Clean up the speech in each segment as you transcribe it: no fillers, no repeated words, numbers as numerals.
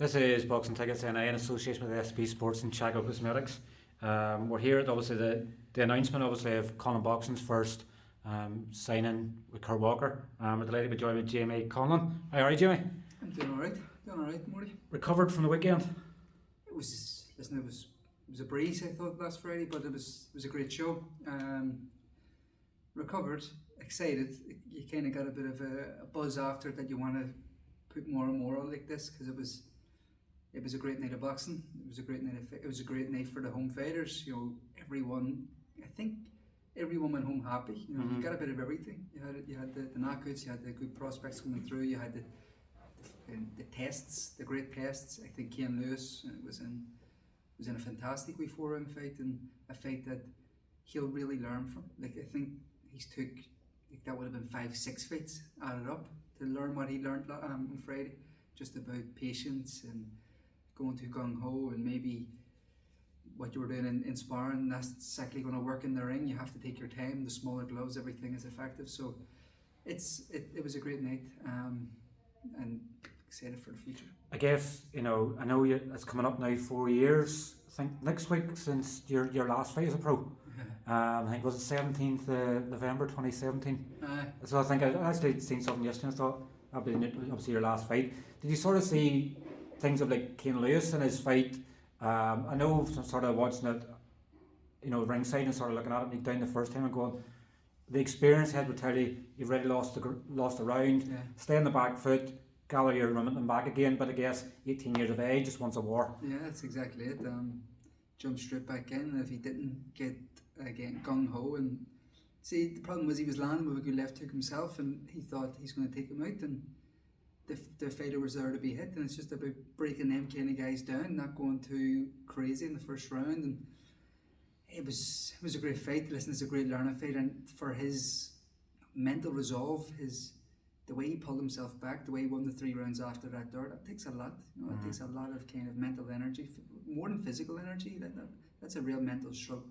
This is Boxing Tickets NI in association with SB Sports Chaco Cosmetics. We're here at obviously the announcement obviously of Conlan Boxing's first signing with Kurt Walker. We're delighted to be joined with Jamie Conlan. How are you, Jamie? I'm doing alright, Morty. Recovered from the weekend? It was a breeze, I thought, last Friday, but it was a great show. Recovered, excited. You kind of got a bit of a buzz after that. You want to put more and more on like this because it was a great night of boxing. It was a great night for the home fighters. You know, I think everyone went home happy. You know, you got a bit of everything. You had the knockouts, you had the good prospects coming through, you had the tests, the great tests. I think Cain Lewis was in a fantastic way 4-round fight, and a fight that he'll really learn from. Like, I think he's took, like, that would have been 5-6 fights added up to learn what he learned on Friday, just about patience and going too gung-ho, and maybe what you were doing in sparring, that's exactly going to work in the ring. You have to take your time, the smaller gloves, everything is effective. So it was a great night, and excited for the future. I guess, you know, I know it's coming up now 4 years, I think next week, since your last fight as a pro. I think it was the 17th of November 2017. So I think I actually seen something yesterday and I thought that'd be obviously your last fight. Did you sort of see things of like Cain Lewis in his fight? I know sort of watching it, you know, ringside and sort of looking at it down the first time and going, the experience head would tell you you've already lost a round, stay on the back foot, gather your momentum back again. But I guess 18 years of age just wants a war. Yeah, that's exactly it. Jump straight back in, and if he didn't get again gung-ho, and see, the problem was he was landing with a good left hook himself, and he thought he's going to take him out, and the fighter was there to be hit, and it's just about breaking them kind of guys down, not going too crazy in the first round. And it was a great fight. Listen, it's a great learning fight, and for his mental resolve, the way he pulled himself back, the way he won the 3 rounds after that takes a lot. You know, it takes a lot of kind of mental energy, more than physical energy. That's a real mental struggle.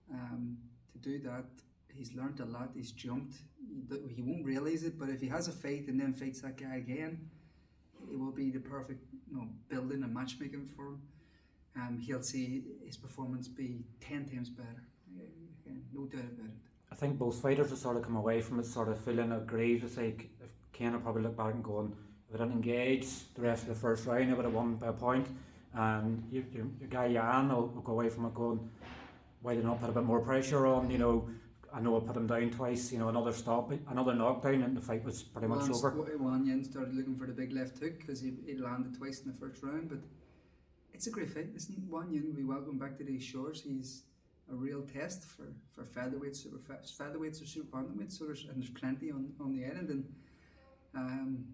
To do that, he's learned a lot. He's jumped. He won't realise it, but if he has a fight and then fights that guy again, it will be the perfect, you know, building and matchmaking for him. He'll see his performance be 10 times better. No doubt about it. I think both fighters will sort of come away from it sort of feeling aggrieved. It's like, if Cain will probably look back and going, if I didn't engage the rest of the first round, I would have won by a point. And your guy Jan will go away from it going, why did I not put a bit more pressure on? You know, I know I put him down twice, you know, another knockdown, and the fight was pretty much over. Jan started looking for the big left hook because he landed twice in the first round, but it's a great fight. Listen, Wan Yin will be welcome back to these shores. He's a real test for featherweights, featherweights or super bantamweights, so there's plenty on the end, and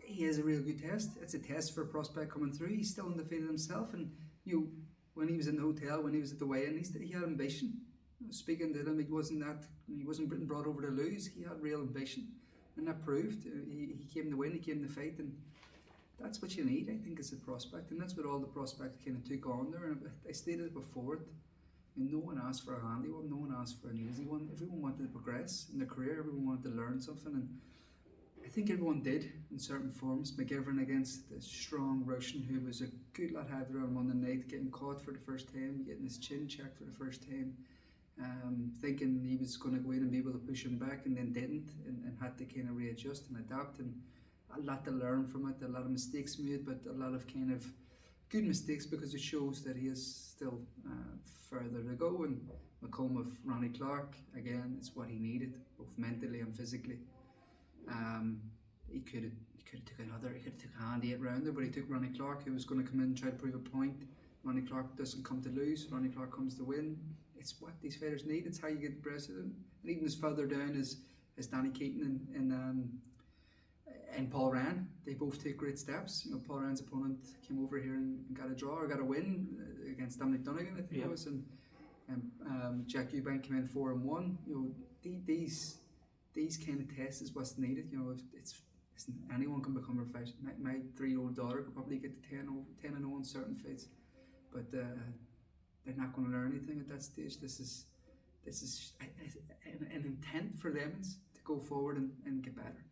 he has a real good test. It's a test for a prospect coming through. He's still undefeated himself, and when he was in the hotel, when he was at the weigh-in, he had ambition. Speaking to him, he wasn't brought over to lose. He had real ambition, and that proved. He came to win. He came to fight, and that's what you need, I think, as a prospect, and that's what all the prospects kind of took on there. And I stated it before. No one asked for a handy one. No one asked for an easy one. Everyone wanted to progress in their career. Everyone wanted to learn something, and I think everyone did in certain forms. McGivern against the strong Russian, who was a good lad, had around Monday night, getting caught for the first time, getting his chin checked for the first time, thinking he was going to go in and be able to push him back, and then didn't, and had to kind of readjust and adapt, and a lot to learn from it, a lot of mistakes made, but a lot of kind of good mistakes, because it shows that he is still further to go. And McComb of Ronnie Clark, again, it's what he needed, both mentally and physically. He could have took a handy 8 rounder, but he took Ronnie Clark, who was going to come in and try to prove a point. Ronnie Clark doesn't come to lose. Ronnie Clark comes to win. It's what these fighters need. It's how you get the best of them. And even as further down as Danny Keating and Paul Ryan, they both take great steps. You know, Paul Ryan's opponent came over here and got a draw or got a win against Dominic Donegan, I think it was, and Jack Eubank came in 4-1. You know, these kind of tests is what's needed. You know, listen, anyone can become a fighter. My 3-year-old daughter could probably get to 10-0 in certain fights, but they're not going to learn anything at that stage. This is an intent for them to go forward and get better.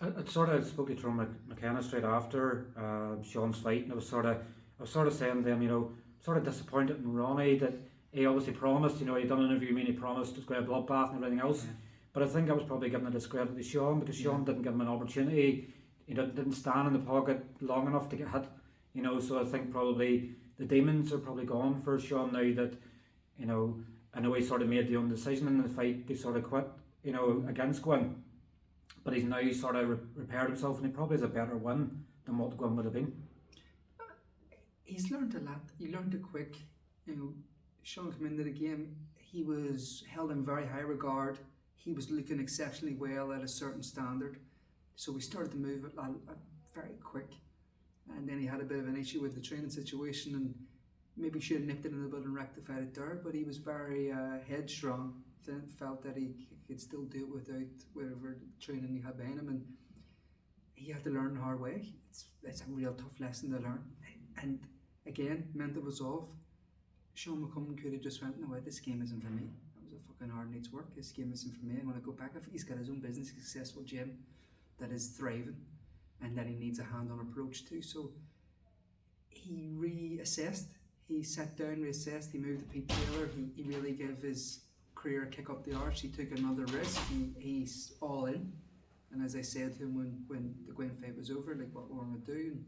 I sort of spoke to Tyrone McKenna straight after Sean's fight, and I was sort of saying to him, sort of disappointed in Ronnie that he obviously promised, he'd done an interview, he promised to square a bloodbath and everything else. Yeah. But I think I was probably giving a discredit to Sean because Sean didn't give him an opportunity. He didn't stand in the pocket long enough to get hit. So I think probably the demons are probably gone for Sean now that, I know he sort of made the own decision in the fight. He sort of quit, against Gwyn. But he's now sort of repaired himself, and he probably has a better win than what Gwyn would have been. He's learned a lot. He learned it quick. Sean came into the game. He was held in very high regard. He was looking exceptionally well at a certain standard. So we started to move it very quick. And then he had a bit of an issue with the training situation, and maybe should have nipped it in the bud and rectified it there. But he was very headstrong. Felt that he could still do it without whatever training he had behind him, and he had to learn the hard way. It's a real tough lesson to learn. And again, mental resolve. Sean McComb could have just went, no, this game isn't for me. That was a fucking hard night's work. This game isn't for me. I'm going to go back. He's got his own business, successful gym that is thriving, and that he needs a hand-on approach to. So he reassessed. He sat down, reassessed. He moved to Pete Taylor. He really gave his career kick up the arse. He took another risk. He's all in, and as I said to him when the Gwyn fight was over, like, what we're going to do, and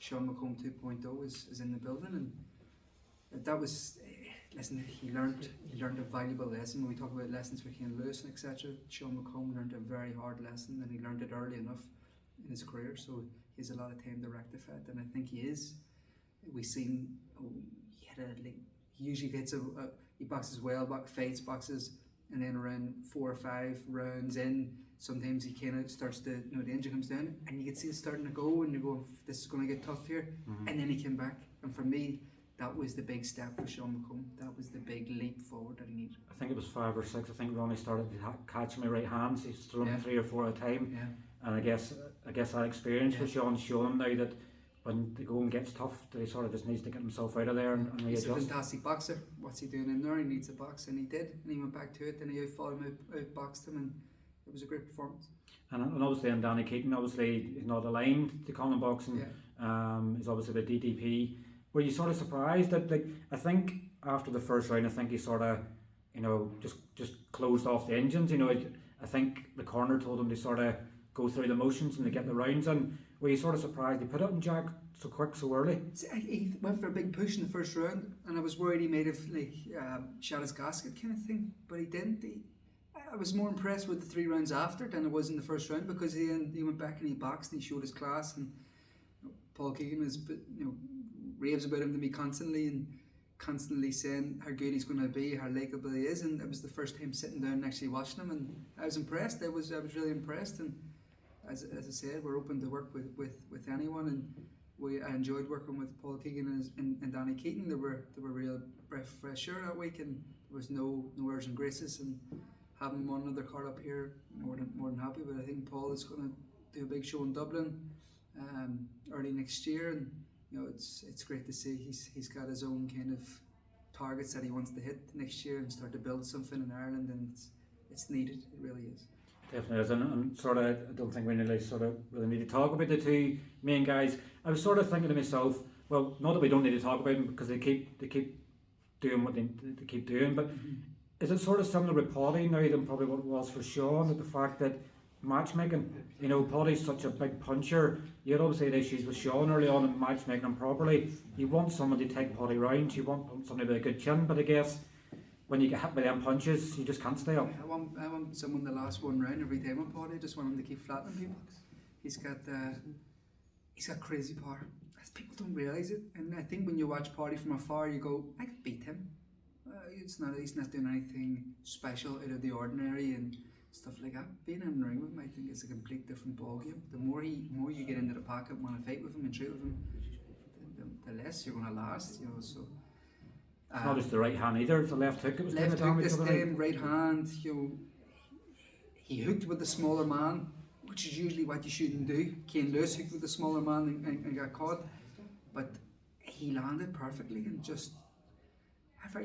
Sean McComb 2.0 is in the building, and that was, listen, he learned a valuable lesson. When we talk about lessons for Cain Lewis and etc., Sean McComb learned a very hard lesson, and he learned it early enough in his career, so he has a lot of time to rectify it, and I think he is. We've seen, he usually gets he boxes well, boxes, and then around 4 or 5 rounds in, sometimes he kind of starts to, the engine comes down, and you can see it starting to go, and you're going, this is going to get tough here, and then he came back, and for me, that was the big step for Sean McComb. That was the big leap forward that he needed. I think it was 5 or 6. I think Ronnie started to catch my right hands. He's throwing 3 or 4 at a time, and I guess that experience for Sean showed him now that when the going gets tough, that he sort of just needs to get himself out of there and readjust. He's a fantastic boxer. What's he doing in there? He needs a box, and he did. And he went back to it, and he outfought him, outboxed him, and it was a great performance. And obviously, and Danny Keating, obviously, he's not aligned to Conlan Boxing. He's obviously the DDP. Were you sort of surprised that, like, I think after the first round, I think he sort of, just closed off the engines. I think the corner told him to sort of go through the motions and to get the rounds in. Were you sort of surprised he put it on Jack so quick, so early? He went for a big push in the first round, and I was worried he might have shot his gasket kind of thing, but he didn't. I was more impressed with the 3 rounds after than I was in the first round, because he went back and he boxed and he showed his class, and Paul Keating is, raves about him to me constantly saying how good he's going to be, how likeable he is, and it was the first time sitting down and actually watching him, and I was impressed. I was really impressed, and as I said, we're open to work with anyone, and I enjoyed working with Paul Keegan and Danny Keating. They were real breath of fresh air that week, and there was no airs and graces, and having him on another card up here, more than happy. But I think Paul is going to do a big show in Dublin early next year, and it's great to see he's got his own kind of targets that he wants to hit next year and start to build something in Ireland, and it's needed. It really is. Definitely is, and sort of, I don't think we really need to talk about the 2 main guys. I was sort of thinking to myself, well, not that we don't need to talk about them because they keep doing what they keep doing, but is it sort of similar with Pody now than probably what it was for Sean, that the fact that matchmaking, Pody's such a big puncher. You had obviously had issues with Sean early on in matchmaking him properly. You want someone to take Pody round, you want somebody with a good chin, but I guess when you get hit by them punches, you just can't stay up. I want someone to last 1 round every time on Pody. I just want him to keep flattening people. He's got crazy power. People don't realise it, and I think when you watch Pody from afar, you go, I could beat him. He's not doing anything special out of the ordinary and stuff like that. Being in the ring with him, I think, is a complete different ballgame. The more you get into the pocket and want to fight with him and treat with him, the less you're going to last. So. It's not just the right hand either, it's the left hook. It was left hook this time, right hand. He hooked with the smaller man, which is usually what you shouldn't do. Cain Lewis hooked with the smaller man and got caught, but he landed perfectly, and just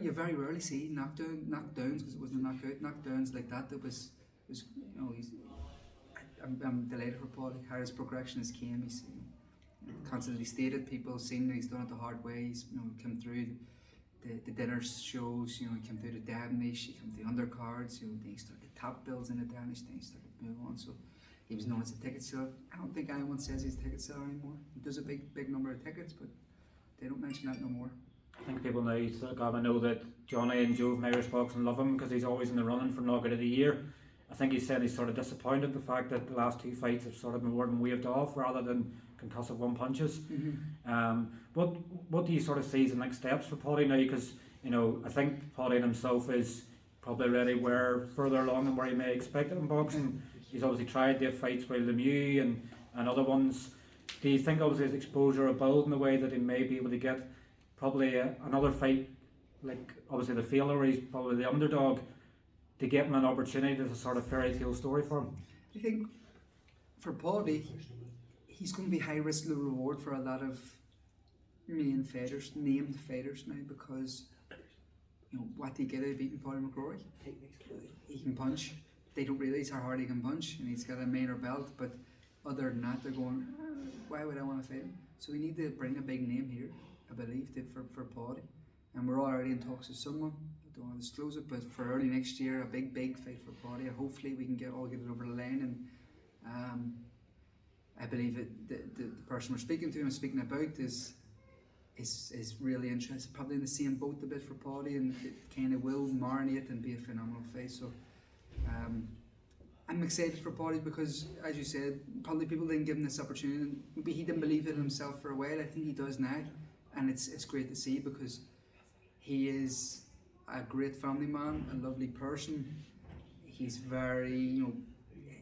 you very rarely see knockdowns, because it wasn't a knockout. Knockdowns like that. It was I'm delighted for Pody. How his progression has came. He's constantly stated. People have seen that he's done it the hard way. He's come through the dinner shows. He came through the Danish. He came through undercards. Then he started the top bills in the Danish. Then he started to move on. So he was known as a ticket seller. I don't think anyone says he's a ticket seller anymore. He does a big number of tickets, but they don't mention that no more. I think people now know that Johnny and Joe from Irish Boxing love him because he's always in the running for Nugget of the Year. I think he said he's sort of disappointed the fact that the last 2 fights have sort of been more than waved off rather than concussive one punches. Mm-hmm. What do you sort of see as the next steps for Pody now? Because I think Pody himself is probably already further along than where he may expect it in boxing. He's obviously tried the fights with Lemieux and other ones. Do you think obviously his exposure will build in a way that he may be able to get probably another fight, like obviously the failure where he's probably the underdog, to get him an opportunity as a sort of fairy tale story for him? I think for Pody, he's going to be high risk, low reward for a lot of named fighters now, because what do you get out of beating Paddy McCrory? He can punch. They don't realise how hard he can punch, and he's got a minor belt, but other than that they're going, why would I want to fight him? So we need to bring a big name here, I believe, for Pody, and we're already in talks with someone. I don't want to disclose it, but for early next year, a big fight for Pody, and hopefully we can get it over the line. And I believe the person we're speaking to and speaking about is really interested, probably in the same boat a bit for Pody, and it kind of will marinate and be a phenomenal fight. So I'm excited for Pody because, as you said, probably people didn't give him this opportunity. Maybe he didn't believe in himself for a while. I think he does now, and it's great to see because he is a great family man, a lovely person. He's very,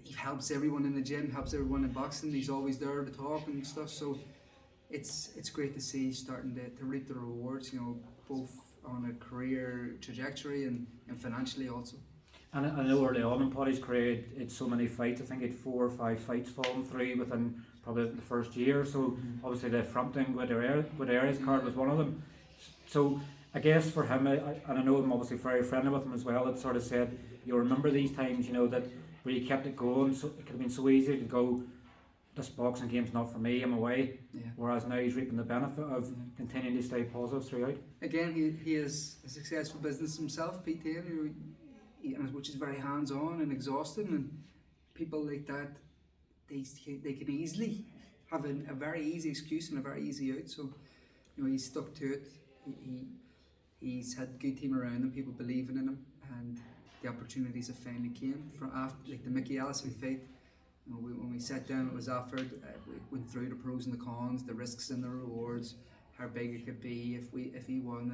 he helps everyone in the gym, helps everyone in boxing. He's always there to talk and stuff. So it's great to see starting to reap the rewards, both on a career trajectory and financially also. And I know early on in Pody's career, it's so many fights. I think he had 4 or 5 fights fallen through within probably the first year. So obviously the Frampton with Areas card was one of them. So I guess for him, and I know I'm obviously very friendly with him as well, it sort of said, you remember these times, that where you kept it going. So it could have been so easy to go, this boxing game's not for me, I'm away. Yeah. Whereas now he's reaping the benefit of continuing to stay positive throughout. Again, he is a successful business himself, Pete Taylor, which is very hands-on and exhausting, and people like that, they can easily have a very easy excuse and a very easy out. So he's stuck to it. He's had a good team around him, people believing in him, and the opportunities have finally came from after, like the Mickey Allison fight. When we sat down, it was offered. We went through the pros and the cons, the risks and the rewards, how big it could be if he won,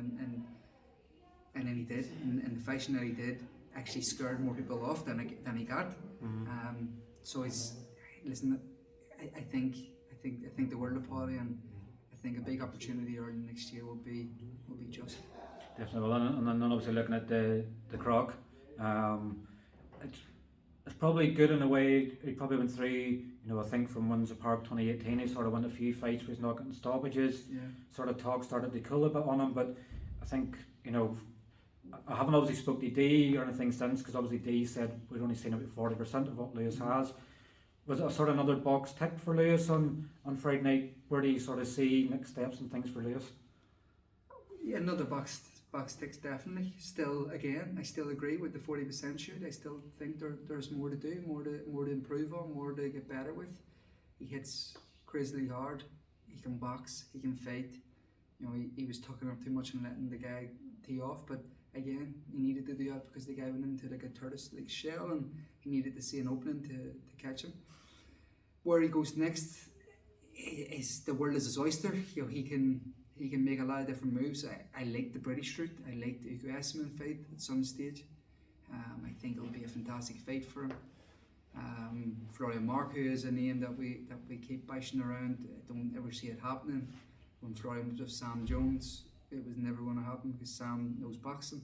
and then he did, and the fashion that he did actually scared more people off than he got. Mm-hmm. So listen, I think the world of Pody, and I think a big opportunity early next year will be just. Definitely, well, and then obviously looking at the Croc, it's probably good in a way. He probably went through, I think from Windsor Park 2018, he sort of won a few fights where he's not getting stoppages. Yeah. Sort of talk started to cool a bit on him, but I think, I haven't obviously spoke to D or anything since, because obviously D said we'd only seen about 40% of what Lewis has. Was it a sort of another box ticked for Lewis on Friday night? Where do you sort of see next steps and things for Lewis? Yeah, another box ticks definitely. Still, again, I still agree with the 40% shoot. I still think there's more to do, more to improve on, more to get better with. He hits crazily hard. He can box. He can fight. He was tucking up too much and letting the guy tee off, but again, he needed to do that because the guy went into like a tortoise like shell, and he needed to see an opening to catch him. Where he goes next is the world is his oyster. He can make a lot of different moves. I like the British route. I like the Ugo Esserman fight at some stage. I think it'll be a fantastic fight for him. Florian Marco is a name that we keep bashing around. I don't ever see it happening. When Florian was with Sam Jones, it was never going to happen because Sam knows boxing.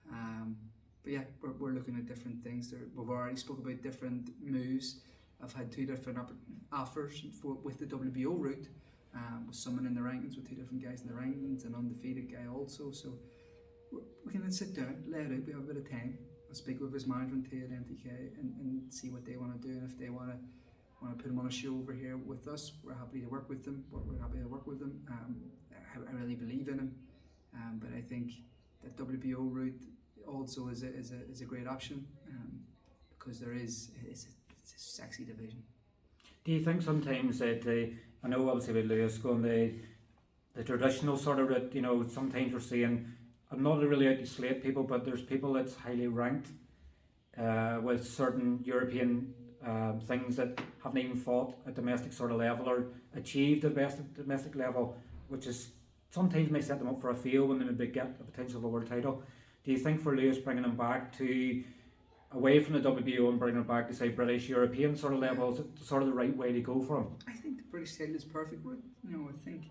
But yeah, we're looking at different things. We've already spoke about different moves. I've had 2 different offers with the WBO route, with someone in the rankings, with 2 different guys in the rankings, an undefeated guy also. So we can sit down, lay it out. We have a bit of time, speak with his management team at MTK and see what they want to do, and if they want to put him on a show over here with us, we're happy to work with them. I really believe in him, but I think that WBO route also is a great option, because it's a sexy division. Do you think sometimes that I know obviously with Lewis going the traditional sort of route, you know, sometimes we're seeing, I'm not really out to slate people, but there's people that's highly ranked with certain European things that haven't even fought at domestic sort of level or achieved the best at domestic level, which is sometimes may set them up for a fail when they maybe get a potential of a world title. Do you think for Lewis bringing him back to away from the WBO and bringing him back to say British European sort of levels, it's sort of the right way to go for him? I think the British title is perfect route. You know, I think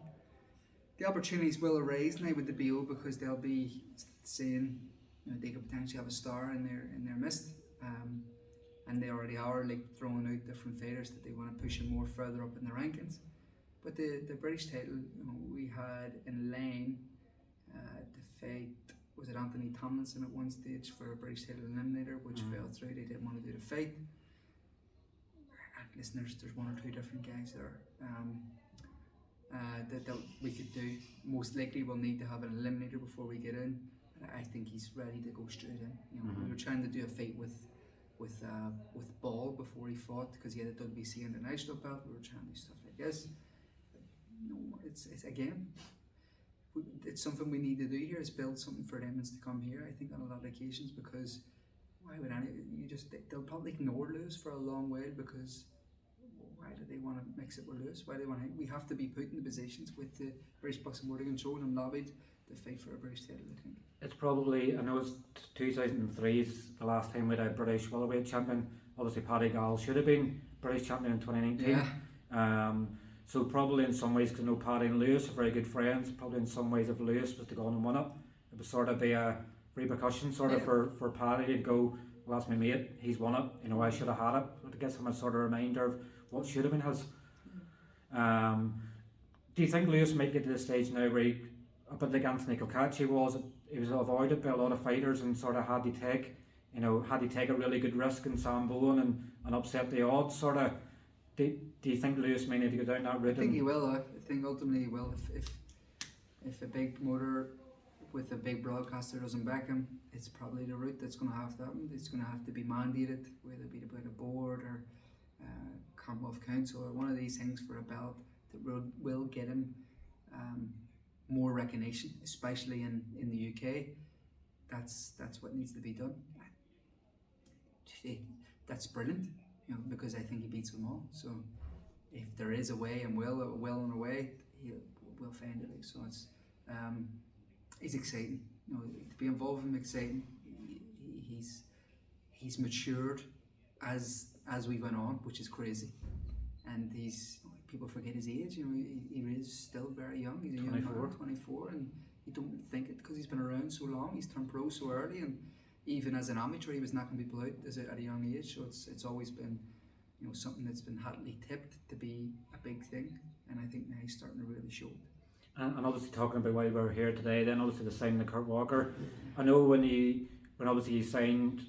the opportunities will arise now with the BO, because they'll be saying, you know, they could potentially have a star in their midst, and they already are like throwing out different fighters that they want to push him more further up in the rankings. But the British title, you know, we had in line the fight, was it Anthony Tomlinson at one stage for a British title eliminator, which fell through. They didn't want to do the fight. Listen, there's one or two different guys there that we could do. Most likely we'll need to have an eliminator before we get in. I think he's ready to go straight in. You know, we were trying to do a fight with Ball before he fought, because he had a WBC international belt. We were trying to do stuff like this. No, it's again, it's something we need to do here, is build something for them to come here. I think on a lot of occasions, because why would they'll probably ignore Lewis for a long while, because why do they want to mix it with Lewis? Why do they want to? We have to be put in the positions with the British Boxing Board control and lobbied to fight for a British title, I think. It's probably, I know it's 2003 is the last time we had a British welterweight champion. Obviously Paddy should have been British champion in 2019. Yeah. So probably in some ways, because I know Paddy and Lewis are very good friends, probably in some ways if Lewis was to go on and win it, it would sort of be a repercussion sort of for Paddy to go, well, that's my mate, he's won it, you know, I should have had it. But it gives him a sort of reminder of what should have been his. Do you think Lewis might get to the stage now where a bit like Anthony Kokachi he was avoided by a lot of fighters and sort of had to take a really good risk in Samboan and upset the odds sort of? Do you think Lewis may need to go down that route? I think he will. I think ultimately he will. If a big promoter with a big broadcaster doesn't back him, it's probably the route that's going to have to happen. It's going to have to be mandated, whether it be by the board or Commonwealth Council or one of these things for a belt that will get him more recognition, especially in the UK. That's what needs to be done. That's brilliant, you know, because I think he beats them all. So if there is a way, and well on a way, we'll find it. So it's exciting. You know, to be involved in him, exciting. He's matured as we went on, which is crazy. And people forget his age. You know, he is still very young. He's a young man, 24, and you don't think it because he's been around so long. He's turned pro so early, and even as an amateur, he was knocking people out at a young age. So it's always been, you know, something that's been hotly tipped to be a big thing, and I think now he's starting to really show it. And obviously talking about why we're here today, then obviously the signing of Kurt Walker. I know when obviously he signed,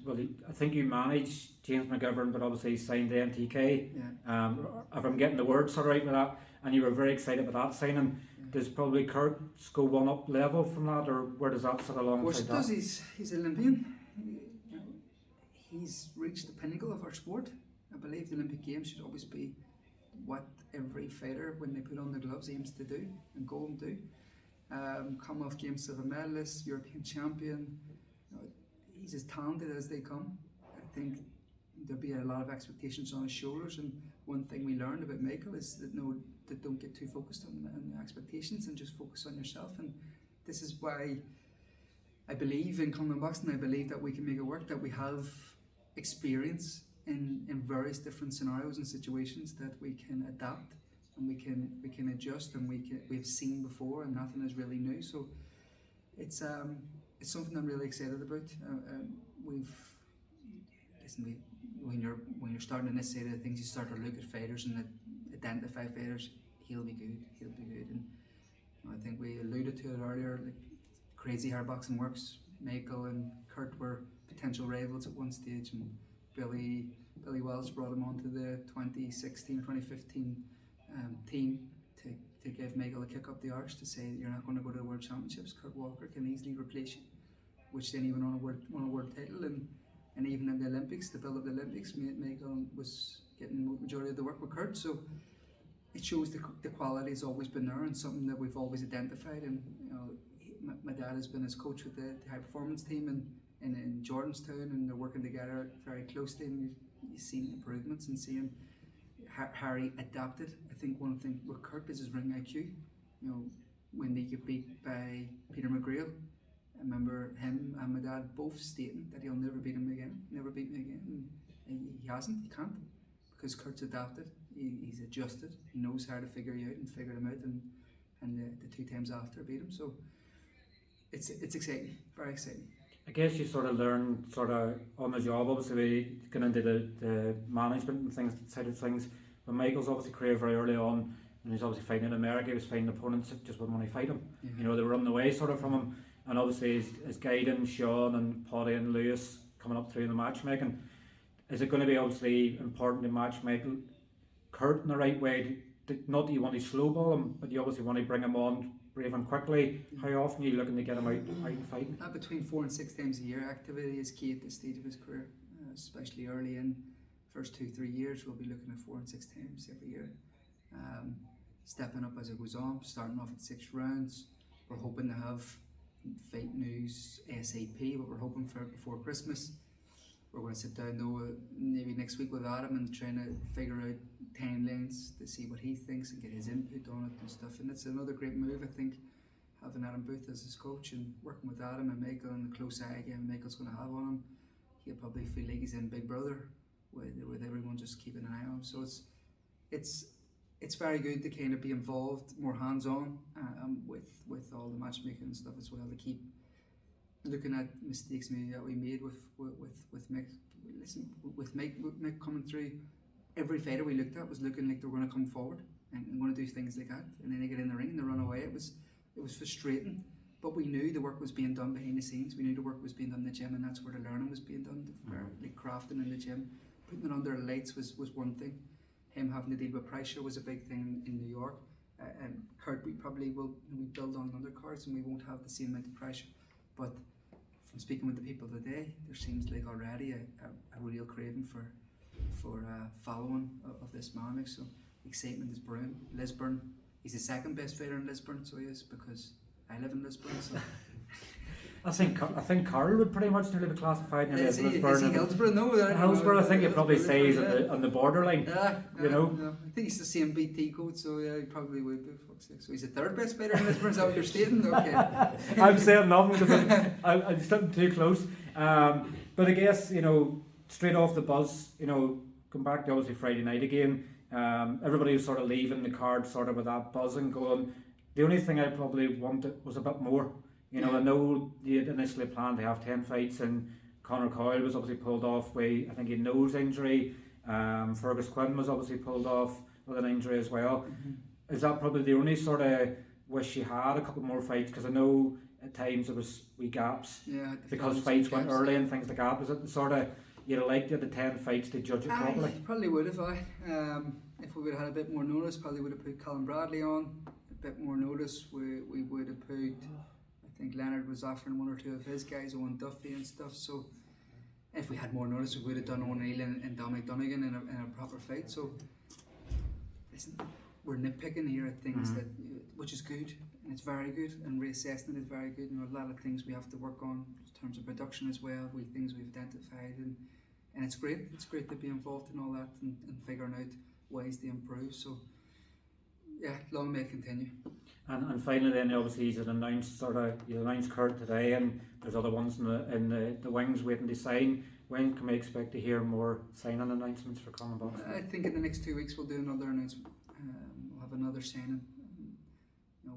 I think you managed James McGivern, but obviously he signed the MTK. Yeah. If I'm getting the words sort of right with that, and you were very excited about that signing. Yeah. Does probably Kurt go one up level from that, or where does that sit alongside that? Of course it does. He's Olympian. He's reached the pinnacle of our sport. I believe the Olympic Games should always be what every fighter, when they put on the gloves, aims to do and go and do. Commonwealth Games silver medalist, European champion. You know, he's as talented as they come. I think there'll be a lot of expectations on his shoulders, and one thing we learned about Michael is that don't get too focused on the expectations and just focus on yourself. And this is why I believe in Conlan Boxing. I believe that we can make it work, that we have experience in various different scenarios and situations that we can adapt and we can adjust, and we've seen before, and nothing is really new. So it's something I'm really excited about. When you're starting on this side of things, you start to look at fighters and identify fighters. He'll be good, and I think we alluded to it earlier. Like, crazy how boxing works. Michael and Kurt were potential rivals at one stage, and Billy Wells brought him onto the 2016-2015 team to give Michael a kick up the arse to say you're not going to go to the World Championships. Kurt Walker can easily replace you, which then he went on won a world title, and even in the Olympics, to build up the Olympics, Michael was getting the majority of the work with Kurt. So it shows the quality has always been there, and something that we've always identified. And my dad has been his coach with the high performance team in Jordanstown, and they're working together very closely, and you've seen improvements and seeing Harry adapted. I think one thing with Kurt is his ring IQ. When they get beat by Peter McGrail, I remember him and my dad both stating that he'll never beat me again, and he hasn't, he can't, because Kurt's adapted, he's adjusted, he knows how to figure you out and figured him out, and the 2 times after beat him. So it's exciting, very exciting. I guess you sort of learn sort of on the job, obviously, going into the management and things, side of things. But Michael's obviously career very early on, and he's obviously fighting in America, he was fighting opponents that just wouldn't want to fight him. Yeah. They were running away sort of from him. And obviously his guiding, Sean and Pody and Lewis coming up through the matchmaking. Is it going to be obviously important to matchmake Kurt in the right way? Not that you want to slowball him, but you obviously want to bring him on brave and quickly. How often are you looking to get him out and fighting? Between 4 and 6 times a year. Activity is key at this stage of his career, especially early in first 2-3 years. We'll be looking at 4 and 6 times every year. Stepping up as it goes on, starting off at 6 rounds. We're hoping to have fight news ASAP, but we're hoping for before Christmas. We're going to sit down though maybe next week with Adam and trying to figure out timelines to see what he thinks and get his input on it and stuff. And it's another great move, I think, having Adam Booth as his coach and working with Adam and Michael and the close eye again Michael's going to have on him. He'll probably feel like he's in Big Brother with everyone just keeping an eye on him. So it's very good to kind of be involved, more hands-on with all the matchmaking and stuff as well, to keep looking at mistakes maybe that we made with Mick. Listen, with Mick coming through, every fighter we looked at was looking like they were going to come forward and going to do things like that, and then they get in the ring and they run away. It was frustrating, but we knew the work was being done behind the scenes. We knew the work was being done in the gym, and that's where the learning was being done. Like crafting in the gym, putting it under the lights was one thing. Him having to deal with pressure was a big thing in New York. And Kurt, we probably will build on undercards and we won't have the same amount of pressure. But from speaking with the people today, there seems like already a real craving for following of this man. So excitement is brilliant. Lisburn, he's the second best fighter in Lisburn, so he is, because I live in Lisburn. So I think Carl would pretty much nearly be classified in Is he Hillsborough? No, Hillsborough, I think you'd probably say he's on the borderline. No. I think he's the same BT code, so yeah, he probably would be. So he's the third best fighter in Lisburn. Is that what you're stating? Okay. I'm saying nothing because I'm sitting too close. But I guess straight off the buzz, come back to obviously Friday night again. Everybody was sort of leaving the card sort of with that buzzing going. The only thing I probably wanted was a bit more. I know they had initially planned to have 10 fights, and Conor Coyle was obviously pulled off with, I think, he had a nose injury. Fergus Quinn was obviously pulled off with an injury as well. Mm-hmm. Is that probably the only sort of wish you had, a couple more fights? Because I know at times there was wee gaps because fights went early and things like that. Was it the sort of, you'd have liked the 10 fights to judge it properly? Probably would have. If we would have had a bit more notice, probably would have put Callum Bradley on. A bit more notice, we would have put, I think Leonard was offering 1 or 2 of his guys, Owen Duffy and stuff. So if we had more notice, we would have done O'Neill and Dominic Donegan in a proper fight. So listen, we're nitpicking here at things that, which is good, and it's very good, and reassessing is very good. A lot of things we have to work on in terms of production as well. Things we've identified, and it's great. It's great to be involved in all that and figuring out ways to improve. So yeah, long may it continue. And finally, then obviously he's announced Kurt today, and there's other ones in the wings waiting to sign. When can we expect to hear more signing announcements for Conlan Boxing? I think in the next 2 weeks we'll do another announcement. We'll have another signing.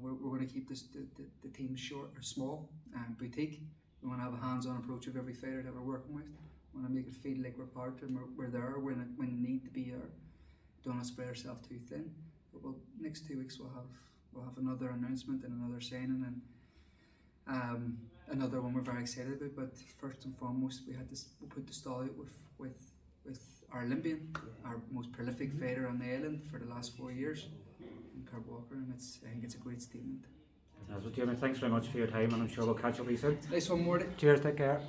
We're going to keep the team short or small, boutique. We want to have a hands-on approach of every fighter that we're working with. We want to make it feel like we're part and we're there when need to be there. Don't want to spread ourselves too thin. But next 2 weeks we'll have another announcement and another signing, Another one we're very excited about, but first and foremost we put the stall out with our Olympian, our most prolific fighter on the island for the last 4 years, in Kirk Walker, and I think it's a great statement. Jamie, thanks very much for your time, and I'm sure we'll catch up with you soon. Nice one, Morty. Cheers, take care.